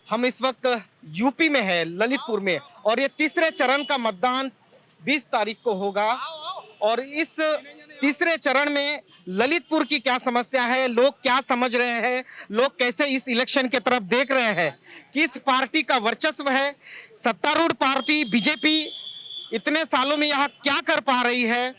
हम इस वक्त यूपी में है, ललितपुर में, और ये तीसरे चरण का मतदान 20 तारीख को होगा। और इस तीसरे चरण में ललितपुर की क्या समस्या है, लोग क्या समझ रहे हैं, लोग कैसे इस इलेक्शन की तरफ देख रहे हैं, किस पार्टी का वर्चस्व है, सत्तारूढ़ पार्टी बीजेपी इतने सालों में यहाँ क्या कर पा रही है,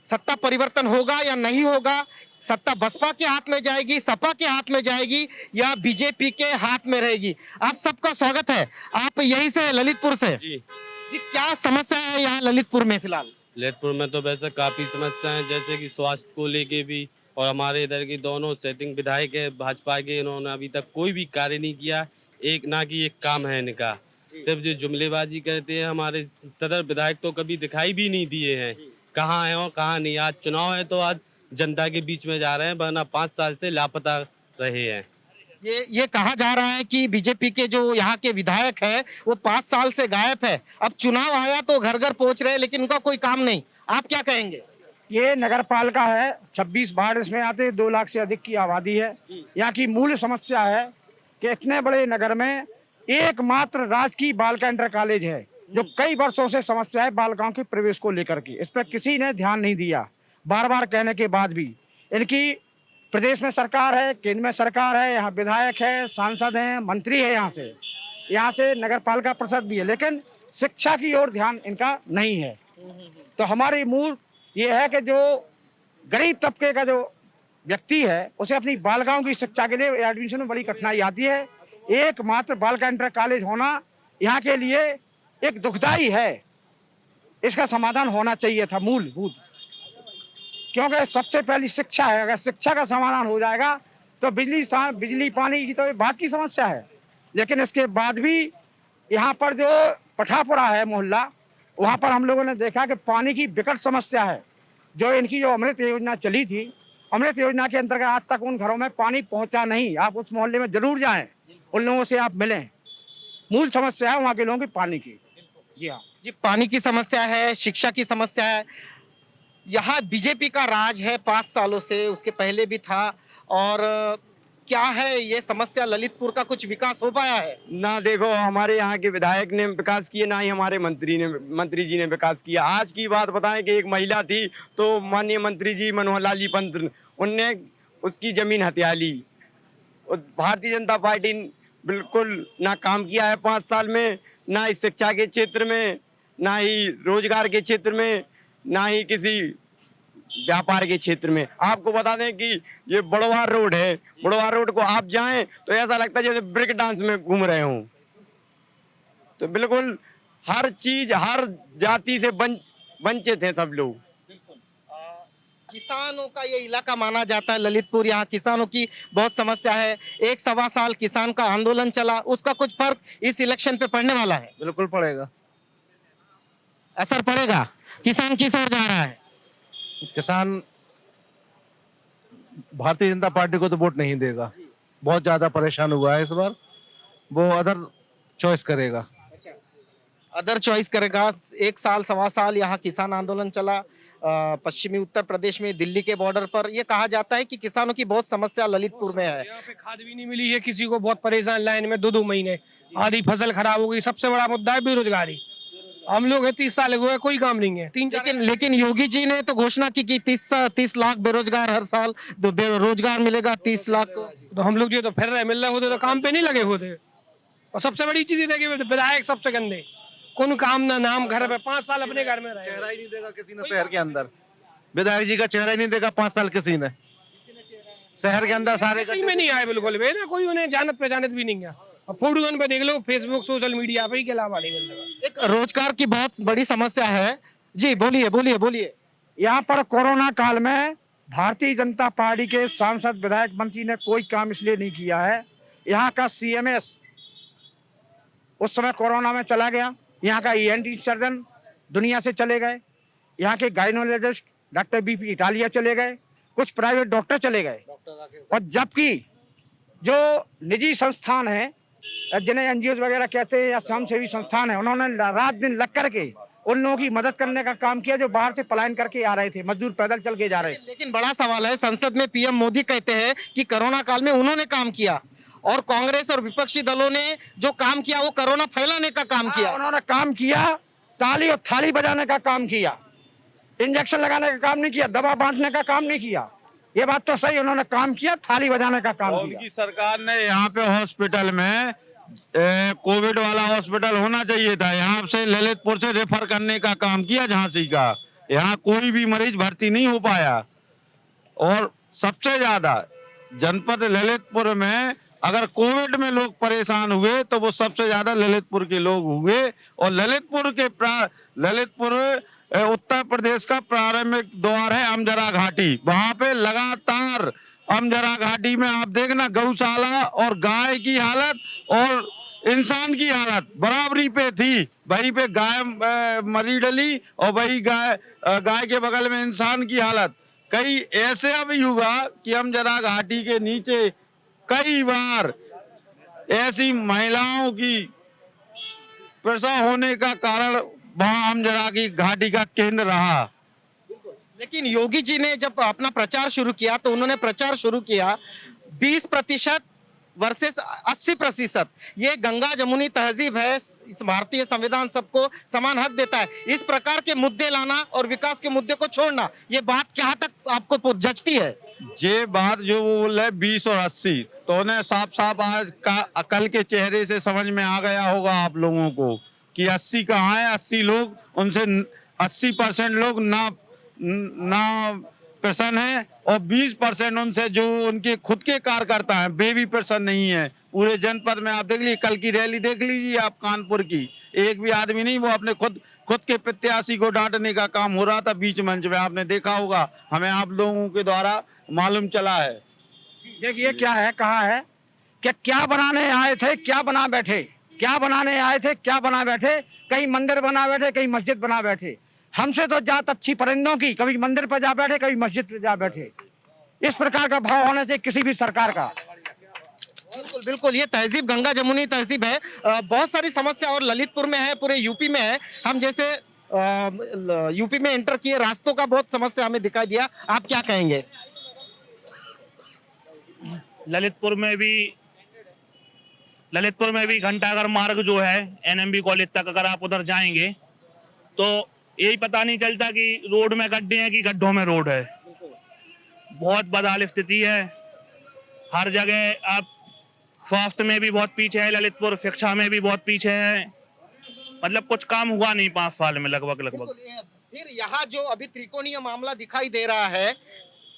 सत्ता परिवर्तन होगा या नहीं होगा, सत्ता बसपा के हाथ में जाएगी, सपा के हाथ में जाएगी या बीजेपी के हाथ में रहेगी। आप सबका स्वागत है। आप यहीं से ललितपुर से जी जी, क्या समस्या है यहाँ ललितपुर में फिलहाल? ललितपुर में तो वैसे काफ़ी समस्याएं हैं, जैसे कि स्वास्थ्य को लेके भी, और हमारे इधर की दोनों सेटिंग विधायक है भाजपा के, इन्होंने अभी तक कोई भी कार्य नहीं किया। एक ना कि एक काम है इनका, सिर्फ जो जुमलेबाजी करते हैं। हमारे सदर विधायक तो कभी दिखाई भी नहीं दिए हैं, कहाँ हैं और कहाँ नहीं। आज चुनाव है तो आज जनता के बीच में जा रहे हैं, वरना 5 साल से लापता रहे हैं। ये कहा जा रहा है कि बीजेपी के जो यहाँ के विधायक है वो 5 साल से गायब है, अब चुनाव आया तो घर घर पहुंच रहे हैं लेकिन उनका कोई काम नहीं। आप क्या कहेंगे? ये नगर पालिका है, 26 वार्ड इसमें आते, 2 लाख से अधिक की आबादी है। यहाँ की मूल समस्या है कि इतने बड़े नगर में एकमात्र राजकीय बालिका इंटर कॉलेज है, जो कई वर्षों से समस्या है बालिकाओं के प्रवेश को लेकर के। इस पर किसी ने ध्यान नहीं दिया, बार बार कहने के बाद भी। इनकी प्रदेश में सरकार है, केंद्र में सरकार है, यहाँ विधायक है, सांसद हैं, मंत्री है, यहाँ से नगर पालिका परिषद भी है, लेकिन शिक्षा की ओर ध्यान इनका नहीं है। तो हमारी मूल ये है कि जो गरीब तबके का जो व्यक्ति है उसे अपनी बालिकाओं की शिक्षा के लिए एडमिशन में बड़ी कठिनाई आती है। एकमात्र बालिका इंटर कॉलेज होना यहाँ के लिए एक दुखदाई है। इसका समाधान होना चाहिए था मूलभूत, क्योंकि सबसे पहली शिक्षा है। अगर शिक्षा का समाधान हो जाएगा तो बिजली पानी की तो बात की समस्या है, लेकिन इसके बाद भी यहाँ पर जो पठापुरा है मोहल्ला, वहाँ पर हम लोगों ने देखा कि पानी की विकट समस्या है। जो इनकी जो अमृत योजना चली थी, अमृत योजना के अंतर्गत आज तक उन घरों में पानी पहुँचा नहीं। आप उस मोहल्ले में जरूर जाएं, उन लोगों से आप मिलें। मूल समस्या है वहाँ के लोगों की पानी की। जी हाँ जी, पानी की समस्या है, शिक्षा की समस्या है। यहाँ बीजेपी का राज है 5 सालों से, उसके पहले भी था। और क्या है ये समस्या, ललितपुर का कुछ विकास हो पाया है? ना देखो, हमारे यहाँ के विधायक ने विकास किया, ना ही हमारे मंत्री जी ने विकास किया। आज की बात बताएं कि एक महिला थी तो माननीय मंत्री जी मनोहर लाल जी पंत, उनने उसकी जमीन हथिया ली। भारतीय जनता पार्टी बिल्कुल ना काम किया है 5 साल में, ना ही शिक्षा के क्षेत्र में, ना ही रोजगार के क्षेत्र में, ना ही किसी व्यापार के क्षेत्र में। आपको बता दें कि ये बड़वार रोड है, बड़वार रोड को आप जाएं तो ऐसा लगता है जैसे ब्रेक डांस में घूम रहे हों। तो बिल्कुल हर चीज, हर जाति से वंचित हैं सब लोग। किसानों का ये इलाका माना जाता है ललितपुर, यहाँ किसानों की बहुत समस्या है। 1 सवा साल किसान का आंदोलन चला, उसका कुछ फर्क इस इलेक्शन पे पड़ने वाला है? बिल्कुल पड़ेगा, असर पड़ेगा। किसान किस ओर जा रहा है? किसान भारतीय जनता पार्टी को तो वोट नहीं देगा, बहुत ज्यादा परेशान हुआ है इस बार, वो अदर चॉइस करेगा। अदर चॉइस करेगा। 1 साल 1.25 साल यहाँ किसान आंदोलन चला, पश्चिमी उत्तर प्रदेश में, दिल्ली के बॉर्डर पर। ये कहा जाता है कि किसानों की बहुत समस्या ललितपुर में है। यहाँ पे खाद भी नहीं मिली है किसी को, बहुत परेशान लाइन में 2-2 महीने, आधी फसल खराब हो गई। सबसे बड़ा मुद्दा है बेरोजगारी। हम लोग 30 साल हुए, कोई काम नहीं है। लेकिन योगी जी ने तो घोषणा की कि 30 लाख बेरोजगार हर साल रोजगार मिलेगा 30 लाख को। तो हम लोग जो तो फिर रहे, मिल रहे होते तो काम पे नहीं लगे होते। और सबसे बड़ी चीज ये कि विधायक सबसे गंदे, कौन काम ना नाम, घर पे 5 साल अपने घर में रहे, चेहरा ही नहीं देगा किसी ने शहर के अंदर। विधायक जी का चेहरा ही नहीं देगा 5 साल किसी ने शहर के अंदर। सारे कहीं में नहीं आए बिल्कुल भी ना, कोई उन्हें जानत पहचानत भी नहीं है। फोटो पे देख लो, फेसबुक सोशल मीडिया पे, के अलावा नहीं मिल रहा। एक रोजगार की बहुत बड़ी समस्या है। जी बोलिए बोलिए बोलिए। यहाँ पर कोरोना काल में भारतीय जनता पार्टी के सांसद, विधायक, मंत्री ने कोई काम इसलिए नहीं किया है। यहाँ का CMS उस समय कोरोना में चला गया, यहाँ का ENT सर्जन दुनिया से चले गए, यहाँ के गायनोलॉजिस्ट डॉक्टर BP इटालिया चले गए, कुछ प्राइवेट डॉक्टर चले गए। और जबकि जो निजी संस्थान है, जिन्हें NGOs वगैरह कहते हैं या स्वयंसेवी संस्थान है, उन्होंने रात दिन लग करके उन लोगों की मदद करने का काम किया जो बाहर से पलायन करके आ रहे थे, मजदूर पैदल चल के जा रहे थे। लेकिन बड़ा सवाल है, संसद में PM मोदी कहते हैं कि कोरोना काल में उन्होंने काम किया, और कांग्रेस और विपक्षी दलों ने जो काम किया वो कोरोना फैलाने का काम किया। उन्होंने काम किया, ताली और थाली बजाने का काम किया, इंजेक्शन लगाने का काम नहीं किया, दवा बांटने का काम नहीं किया। ये बात तो सही, उन्होंने काम किया, थाली बजाने का काम किया। उनकी सरकार ने यहाँ पे हॉस्पिटल में कोविड वाला हॉस्पिटल होना चाहिए था, यहाँ से ललितपुर से रेफर करने का काम किया झांसी का। यहाँ कोई भी मरीज भर्ती नहीं हो पाया। और सबसे ज्यादा जनपद ललितपुर में अगर कोविड में लोग परेशान हुए तो वो सबसे ज्यादा ललितपुर के लोग हुए। और ललितपुर उत्तर प्रदेश का प्रारंभिक द्वार है अमजरा घाटी। वहां पे लगातार अमजरा घाटी में आप देखना गौशाला और गाय की हालत और इंसान की हालत बराबरी पे थी। वहीं पे गाय मरी डली और वही गाय के बगल में इंसान की हालत। कई ऐसे अभी हुआ कि अमजरा घाटी के नीचे कई बार ऐसी महिलाओं की प्रसव होने का कारण वहां अमजरा की घाटी का केंद्र रहा। लेकिन योगी जी ने जब अपना प्रचार शुरू किया तो उन्होंने प्रचार शुरू किया 20% वर्सेस 80%। ये गंगा जमुनी तहजीब है, इस भारतीय संविधान सबको समान हक देता है। इस प्रकार के मुद्दे लाना और विकास के मुद्दे को छोड़ना, ये बात कहाँ तक आपको जचती है? ये बात जो वो बोल रहे 20 और 80 तो उन्हें साफ साफ आज का अकल के चेहरे से समझ में आ गया होगा आप लोगों को कि 80 कहाँ है। 80 लोग उनसे 80% लोग ना प्रसन्न है और 20% उनसे जो उनके खुद के कार्यकर्ता हैं वे भी प्रसन्न नहीं है। पूरे जनपद में आप देख लीजिए, कल की रैली देख लीजिए आप कानपुर की, एक भी आदमी नहीं वो अपने खुद के प्रत्याशी को डांटने का काम हो रहा था बीच मंच में। आपने देखा होगा, हमें आप लोगों के द्वारा मालूम चला है। देखिए क्या है, कहा है कि क्या बनाने आए थे क्या बना बैठे, क्या बनाने आए थे क्या बना बैठे, कहीं मंदिर बना बैठे कहीं मस्जिद बना बैठे। हमसे तो जात अच्छी परिंदों की, कभी मंदिर पर जा बैठे कभी मस्जिद पर जा बैठे। इस प्रकार का भाव होना चाहिए किसी भी सरकार का। बिल्कुल बिल्कुल, ये तहजीब गंगा जमुनी तहजीब है। बहुत सारी समस्या और ललितपुर में है, पूरे यूपी में है। हम जैसे यूपी में एंटर किए, रास्तों का बहुत समस्या हमें दिखाई दिया। आप क्या कहेंगे? ललितपुर में भी घंटाघर मार्ग जो है एनएमबी कॉलेज तक अगर आप उधर जाएंगे तो यही पता नहीं चलता कि रोड में गड्ढे हैं कि गड्ढों में रोड है। बहुत बदहाल स्थिति है हर जगह। आप स्वास्थ्य में भी बहुत पीछे है ललितपुर, शिक्षा में भी बहुत पीछे है। मतलब कुछ काम हुआ नहीं 5 साल में लगभग। फिर यहाँ जो अभी त्रिकोणीय मामला दिखाई दे रहा है,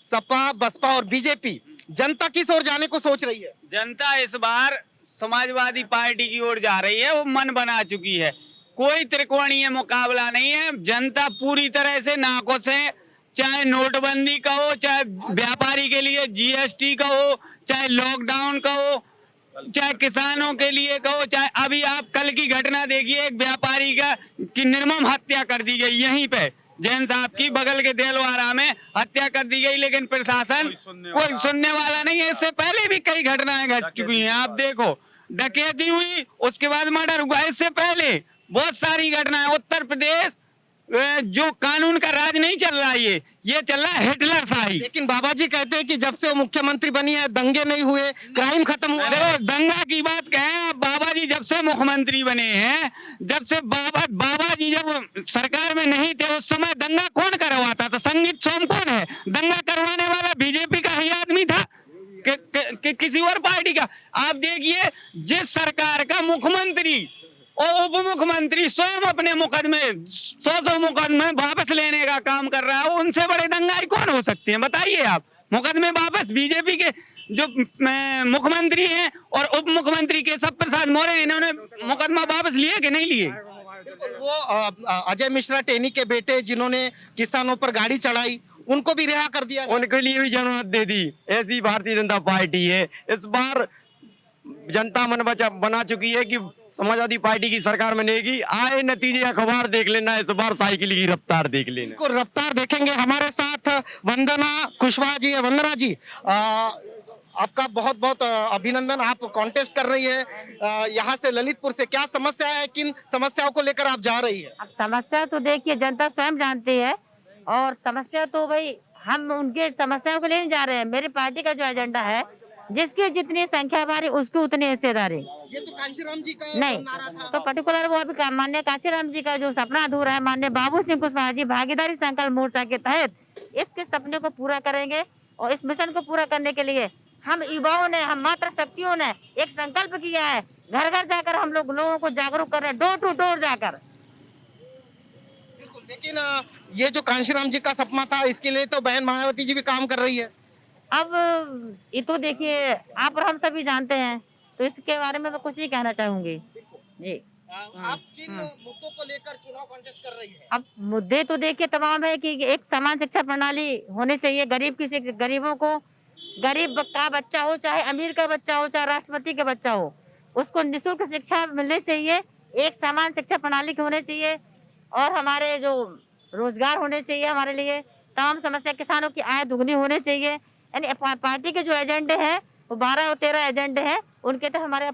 सपा बसपा और बीजेपी, जनता किस ओर जाने को सोच रही है? जनता इस बार समाजवादी पार्टी की ओर जा रही है, वो मन बना चुकी है। कोई त्रिकोणीय मुकाबला नहीं है। जनता पूरी तरह से नाखुश है, चाहे नोटबंदी का हो, चाहे व्यापारी के लिए जीएसटी का हो, चाहे लॉकडाउन का हो, चाहे किसानों के लिए कहो, चाहे अभी आप कल की घटना देखिए, एक व्यापारी की निर्मम हत्या कर दी गई यहीं पे जैन साहब की बगल के देलवाड़ा में हत्या कर दी गई। लेकिन प्रशासन कोई सुनने वाला नहीं है। इससे पहले भी कई घटनाएं घट चुकी हैं। आप देखो, डकैती हुई, उसके बाद मर्डर हुआ। इससे पहले बहुत सारी घटनाएं। उत्तर प्रदेश जो कानून का राज नहीं चल रहा है, ये चल रहा है हिटलर शाही। लेकिन बाबा जी कहते हैं कि जब से वो मुख्यमंत्री बनी है दंगे नहीं हुए, क्राइम खत्म हुआ। देखो, दंगा की बात कहें, बाबा जी जब से मुख्यमंत्री बने हैं, जब से बाबा जी जब सरकार में नहीं थे उस समय दंगा कौन करवाता था? संगीत सोम कौन है? दंगा करवाने वाला बीजेपी का ही आदमी था कि किसी और पार्टी का? आप देखिए, जिस सरकार का मुख्यमंत्री और उप मुख्यमंत्री स्वयं अपने मुकदमे 100 मुकदमे वापस लेने का काम कर रहा है, उनसे बड़े दंगाई कौन हो सकते हैं? बताइए आप। मुकदमे वापस बीजेपी के जो मुख्यमंत्री हैं और उप मुख्यमंत्री केशव प्रसाद मौर्य, इन्होंने मुकदमा वापस लिए कि नहीं लिए? वो अजय मिश्रा टेनी के बेटे जिन्होंने किसानों पर गाड़ी चढ़ाई, उनको भी रिहा कर दिया, उनके लिए भी जमानत दे दी। ऐसी भारतीय जनता पार्टी है। इस बार जनता मन बना चुकी है कि समाजवादी पार्टी की सरकार बनेगी। आए नतीजे अखबार देख लेना, इस बार साइकिल की रफ्तार देख लेना। इनको रफ्तार देखेंगे। हमारे साथ वंदना कुशवाहा जी है। वंदना जी, आपका बहुत बहुत अभिनंदन। आप कॉन्टेस्ट कर रही है यहाँ से ललितपुर से। क्या समस्या है, किन समस्याओं को लेकर आप जा रही है? अब समस्या तो देखिए जनता स्वयं जानती है, और समस्या तो भाई हम उनके समस्याओं को लेने जा रहे हैं। मेरी पार्टी का जो एजेंडा है जिसकी जितनी संख्या भारी उसकी उतनी हिस्सेदारी। ये तो कांशीराम जी का नहीं नारा था। तो पर्टिकुलर वो अभी माननीय काशीराम जी का जो सपना अधूरा है, माननीय बाबू सिंह कुशवाहा जी भागीदारी संकल्प मोर्चा के तहत इसके सपने को पूरा करेंगे। और इस मिशन को पूरा करने के लिए हम युवाओं ने, हम मात्र शक्तियों ने एक संकल्प किया है। घर घर जाकर हम लोगों को जागरूक कर रहे हैं, डोर टू डोर जाकर। बिल्कुल, लेकिन ये जो कांशीराम जी का सपना था, इसके लिए तो बहन मायावती जी भी काम कर रही है। अब ये तो देखिए आप और हम सभी जानते हैं, तो इसके बारे में मैं कुछ नहीं कहना चाहूंगी जी। आप किन मुद्दों को लेकर चुनाव कॉन्टेस्ट कर रही है? अब मुद्दे तो देखिए तमाम है कि एक समान शिक्षा प्रणाली होनी चाहिए। गरीबों को, गरीब का बच्चा हो चाहे अमीर का बच्चा हो चाहे राष्ट्रपति का बच्चा हो, उसको निःशुल्क शिक्षा मिलनी चाहिए। एक समान शिक्षा प्रणाली की होनी चाहिए और हमारे जो रोजगार होने चाहिए हमारे लिए। तमाम समस्या, किसानों की आय दुगनी होनी चाहिए। यानी पार्टी के जो एजेंडे हैं वो 12 और 13 एजेंडे हैं, उनके तहत हमारे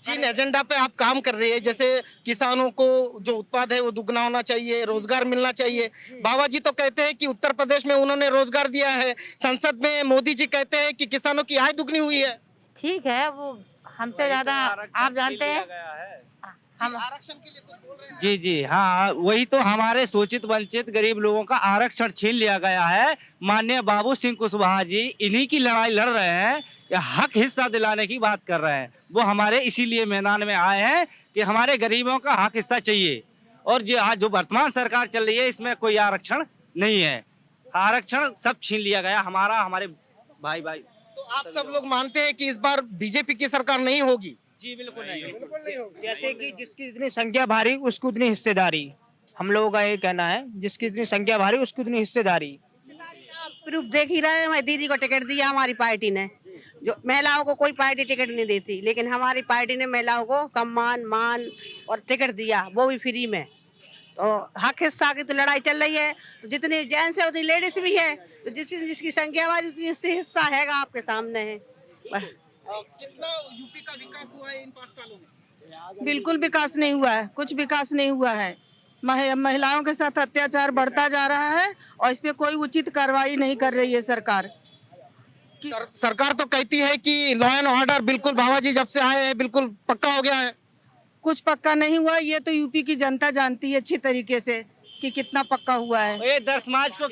जिन एजेंडा पे आप काम कर रही है, जैसे किसानों को जो उत्पाद है वो दुगना होना चाहिए, रोजगार मिलना चाहिए। बाबा जी तो कहते हैं कि उत्तर प्रदेश में उन्होंने रोजगार दिया है, संसद में मोदी जी कहते हैं कि किसानों की आय दुगनी हुई है। ठीक है, वो हमसे ज्यादा आप जानते हैं। हम आरक्षण के लिए कुछ बोल रहे हैं? जी जी हाँ, वही तो हमारे शोषित वंचित गरीब लोगों का आरक्षण छीन लिया गया है। माननीय बाबू सिंह कुशवाहा जी इन्हीं की लड़ाई लड़ रहे हैं, या हक हिस्सा दिलाने की बात कर रहे हैं। वो हमारे इसीलिए मैदान में आए हैं कि हमारे गरीबों का हक हिस्सा चाहिए। और जो आज जो वर्तमान सरकार चल रही है इसमें कोई आरक्षण नहीं है, आरक्षण सब छीन लिया गया हमारा, हमारे भाई। तो आप सब लोग मानते हैं कि इस बार बीजेपी की सरकार नहीं होगी? जी बिल्कुल नहीं। जैसे कि जिसकी जितनी संख्या भारी उसकी उतनी हिस्सेदारी, हम लोगों का ये कहना है, जिसकी जितनी संख्या भारी उसकी उतनी हिस्सेदारी। प्रूफ देख ही रहे हैं, हमारी दीदी को टिकट दिया हमारी पार्टी ने। जो महिलाओं को कोई पार्टी टिकट नहीं देती, लेकिन हमारी पार्टी ने महिलाओं को सम्मान, मान और टिकट दिया, वो भी फ्री में। तो हक हिस्सा की तो लड़ाई चल रही है, तो जितनी जेंट्स है उतनी लेडीज भी है, तो जिसकी संख्या वाली उतनी हिस्सा हैगा, आपके सामने है। कितना यूपी का विकास हुआ है इन 5 सालों में? बिल्कुल विकास नहीं हुआ है, कुछ विकास नहीं हुआ है। महिलाओं के साथ अत्याचार बढ़ता जा रहा है और इस पे कोई उचित कार्रवाई नहीं कर रही है सरकार। सरकार तो कहती है कि लॉ एंड ऑर्डर बिल्कुल बाबा जी जब से आए हैं बिल्कुल पक्का हो गया है। कुछ पक्का नहीं हुआ, ये तो यूपी की जनता जानती है अच्छी तरीके से कि कितना पक्का हुआ है। ये 10 मार्च को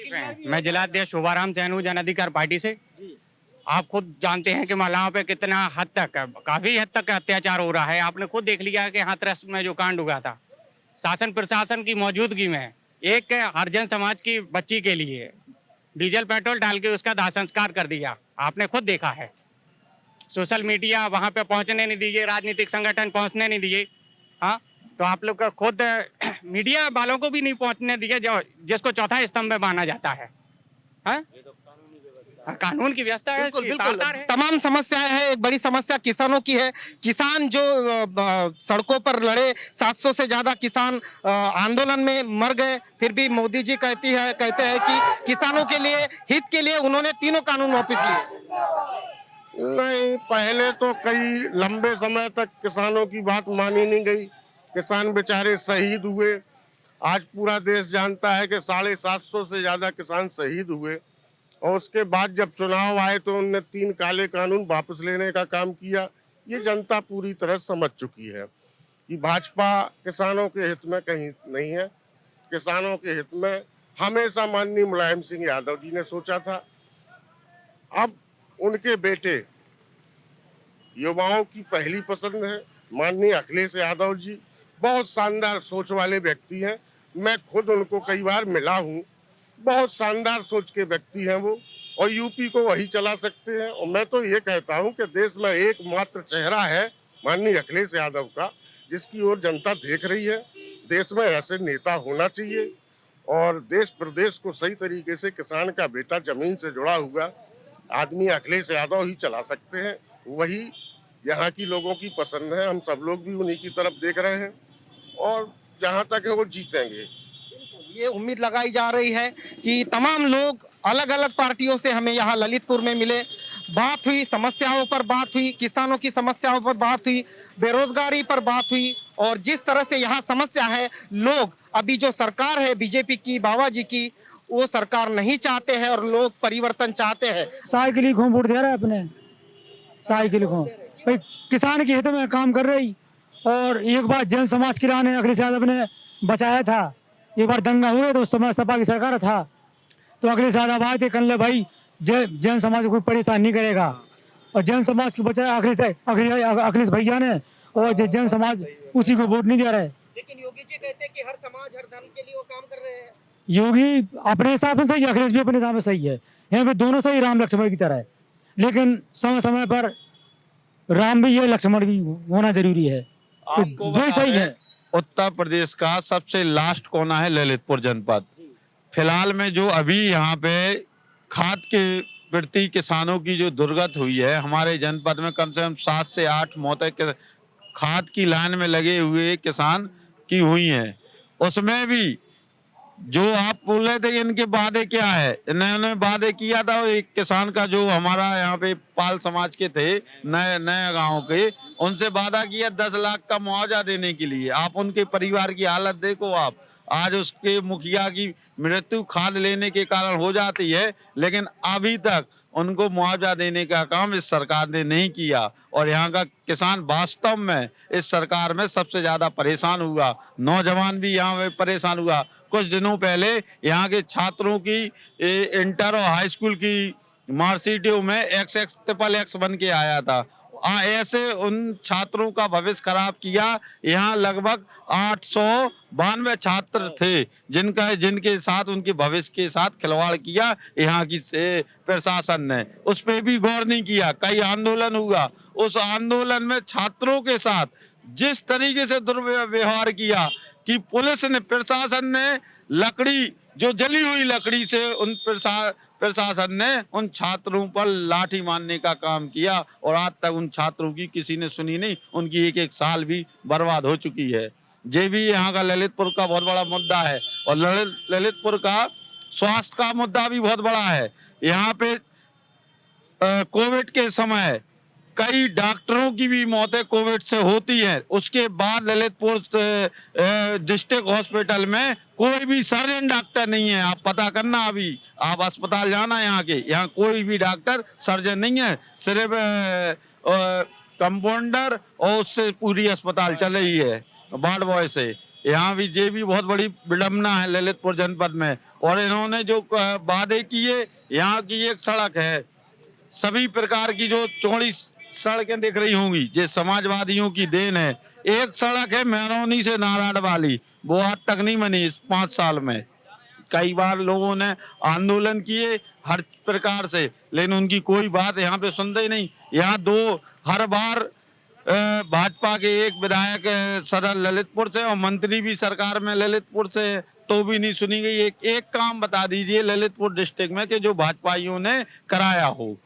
मैं जिलाध्यक्ष शोभाराम सैनू जन अधिकार पार्टी से। आप खुद जानते हैं कि महिलाओं पे कितना हद तक, काफी हद तक अत्याचार हो रहा है। आपने खुद देख लिया कि हाथरस में जो कांड हुआ था, शासन प्रशासन की मौजूदगी में एक हरिजन समाज की बच्ची के लिए डीजल पेट्रोल डाल के उसका दाह संस्कार कर दिया। आपने खुद देखा है, सोशल मीडिया वहां पे पहुंचने नहीं दिए, राजनीतिक संगठन पहुंचने नहीं दिए। हाँ, तो आप लोग का खुद मीडिया वालों को भी नहीं पहुंचने दिए, जो जिसको चौथा स्तंभ में माना जाता है। हाँ? कानून की व्यवस्था है, बिल्कुल बिल्कुल तार है। तमाम समस्याएं हैं। एक बड़ी समस्या किसानों की है। किसान जो सड़कों पर लड़े, 700 से ज्यादा किसान आंदोलन में मर गए, फिर भी मोदी जी कहते हैं कि किसानों के लिए, हित के लिए उन्होंने तीनों कानून वापस लिए। नहीं, पहले तो कई लंबे समय तक किसानों की बात मानी नहीं गई, किसान बेचारे शहीद हुए। आज पूरा देश जानता है कि 750 से ज्यादा किसान शहीद हुए, और उसके बाद जब चुनाव आए तो उनने 3 काले कानून वापस लेने का काम किया। ये जनता पूरी तरह समझ चुकी है कि भाजपा किसानों के हित में कहीं नहीं है। किसानों के हित में हमेशा माननीय मुलायम सिंह यादव जी ने सोचा था। अब उनके बेटे युवाओं की पहली पसंद है माननीय अखिलेश यादव जी, बहुत शानदार सोच वाले व्यक्ति हैं। मैं खुद उनको कई बार मिला हूँ, बहुत शानदार सोच के व्यक्ति हैं वो, और यूपी को वही चला सकते हैं। और मैं तो ये कहता हूँ कि देश में एकमात्र चेहरा है माननीय अखिलेश यादव का, जिसकी ओर जनता देख रही है। देश में ऐसे नेता होना चाहिए, और देश प्रदेश को सही तरीके से किसान का बेटा, जमीन से जुड़ा हुआ आदमी अखिलेश यादव ही चला सकते हैं। वही यहाँ की लोगों की पसंद है, हम सब लोग भी उन्हीं की तरफ देख रहे हैं, और जहाँ तक है वो जीतेंगे। ये उम्मीद लगाई जा रही है कि तमाम लोग अलग अलग पार्टियों से हमें यहाँ ललितपुर में मिले, बात हुई, समस्याओं पर बात हुई, किसानों की समस्याओं पर बात हुई, बेरोजगारी पर बात हुई, और जिस तरह से यहाँ समस्या है, लोग अभी जो सरकार है बीजेपी की, बाबा जी की, वो सरकार नहीं चाहते हैं और लोग परिवर्तन चाहते हैं। साइकिल ही घूम दे रहा है अपने, साइकिल को भाई किसान के हित में काम कर रही। और एक बार जैन समाज की राह ने अखिलेश यादव ने बचाया था, एक बार दंगा हुए तो उस समय सपा की सरकार था, तो अखिलेश यादव आए थे कहने भाई जैन समाज को कोई परेशान नहीं करेगा, और जैन समाज को बचाया अखिलेश भैया ने, और जैन समाज उसी को वोट नहीं दे रहा है। लेकिन योगी जी कहते हैं कि हर समाज हर धर्म के लिए वो काम कर रहे हैं। योगी अपने हिसाब से सही है, अखिलेश भी अपने हिसाब से सही है, यहाँ पे दोनों सही राम लक्ष्मण की तरह है, लेकिन समय समय पर राम भी है लक्ष्मण भी होना जरूरी है, आपको दो ही सही है। उत्तर प्रदेश का सबसे लास्ट कोना है ललितपुर जनपद। फिलहाल में जो अभी यहाँ पे खाद के प्रति किसानों की जो दुर्गत हुई है, हमारे जनपद में कम से कम 7 से 8 मौतें खाद की लाइन में लगे हुए किसान की हुई हैं। उसमें भी जो आप बोल रहे थे कि इनके वादे क्या है, इन्होंने वादे किया था एक किसान का जो हमारा यहाँ पे पाल समाज के थे नए गांव के, उनसे वादा किया 10 लाख का मुआवजा देने के लिए। आप उनके परिवार की हालत देखो, आप आज उसके मुखिया की मृत्यु खाद लेने के कारण हो जाती है, लेकिन अभी तक उनको मुआवजा देने का काम इस सरकार ने नहीं किया, और यहाँ का किसान वास्तव में इस सरकार में सबसे ज्यादा परेशान हुआ। नौजवान भी यहाँ पे परेशान हुआ। कुछ दिनों पहले यहाँ के छात्रों की इंटर और हाई स्कूल की मार्कशीटों में XX बन के आया था। ऐसे उन छात्रों का भविष्य खराब किया। यहाँ लगभग 892 छात्र थे जिनके साथ उनके भविष्य के साथ खिलवाड़ किया यहाँ की प्रशासन ने, उस पर भी गौर नहीं किया। कई आंदोलन हुआ, उस आंदोलन में छात्रों के साथ जिस तरीके से दुर्व्यवहार किया कि पुलिस ने, प्रशासन ने लकड़ी, जो जली हुई लकड़ी से उन प्रशासन ने उन छात्रों पर लाठी मारने का काम किया, और आज तक उन छात्रों की किसी ने सुनी नहीं। उनकी एक साल भी बर्बाद हो चुकी है। ये भी यहाँ का ललितपुर का बहुत बड़ा मुद्दा है, और ललितपुर का स्वास्थ्य का मुद्दा भी बहुत बड़ा है। यहाँ पे कोविड के समय कई डॉक्टरों की भी मौतें कोविड से होती है। उसके बाद ललितपुर डिस्ट्रिक्ट हॉस्पिटल में कोई भी सर्जन डॉक्टर नहीं है। आप पता करना, अभी आप अस्पताल जाना यहाँ कोई भी डॉक्टर सर्जन नहीं है, सिर्फ कंपाउंडर, और उससे पूरी अस्पताल चल रही है वार्ड बॉय से। यहाँ भी ये भी बहुत बड़ी विडम्बना है ललितपुर जनपद में। और इन्होंने जो वादे किए, यहाँ की एक सड़क है, सभी प्रकार की जो चौड़ी सड़कें दिख रही होंगी, ये समाजवादियों की देन है। एक सड़क है मेहरौनी से नारायण वाली, वो आज तक नहीं बनी इस 5 साल में। कई बार लोगों ने आंदोलन किए हर प्रकार से, लेकिन उनकी कोई बात यहाँ पे सुनते ही नहीं। यहाँ हर बार भाजपा के एक विधायक सदर ललितपुर से और मंत्री भी सरकार में ललितपुर से, तो भी नहीं सुनी गई। एक काम बता दीजिए ललितपुर डिस्ट्रिक्ट में कि जो भाजपाइयों ने कराया हो।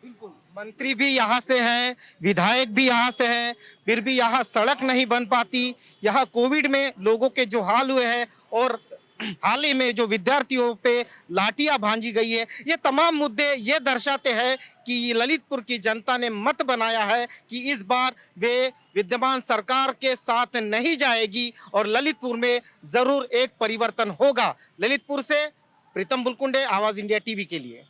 मंत्री भी यहाँ से है, विधायक भी यहाँ से है, फिर भी यहाँ सड़क नहीं बन पाती। यहाँ कोविड में लोगों के जो हाल हुए हैं, और हाल ही में जो विद्यार्थियों पे लाठियां भांजी गई है, ये तमाम मुद्दे ये दर्शाते हैं कि ललितपुर की जनता ने मत बनाया है कि इस बार वे विद्यमान सरकार के साथ नहीं जाएगी, और ललितपुर में जरूर एक परिवर्तन होगा। ललितपुर से प्रीतम बुलकुंडे, आवाज इंडिया टीवी के लिए।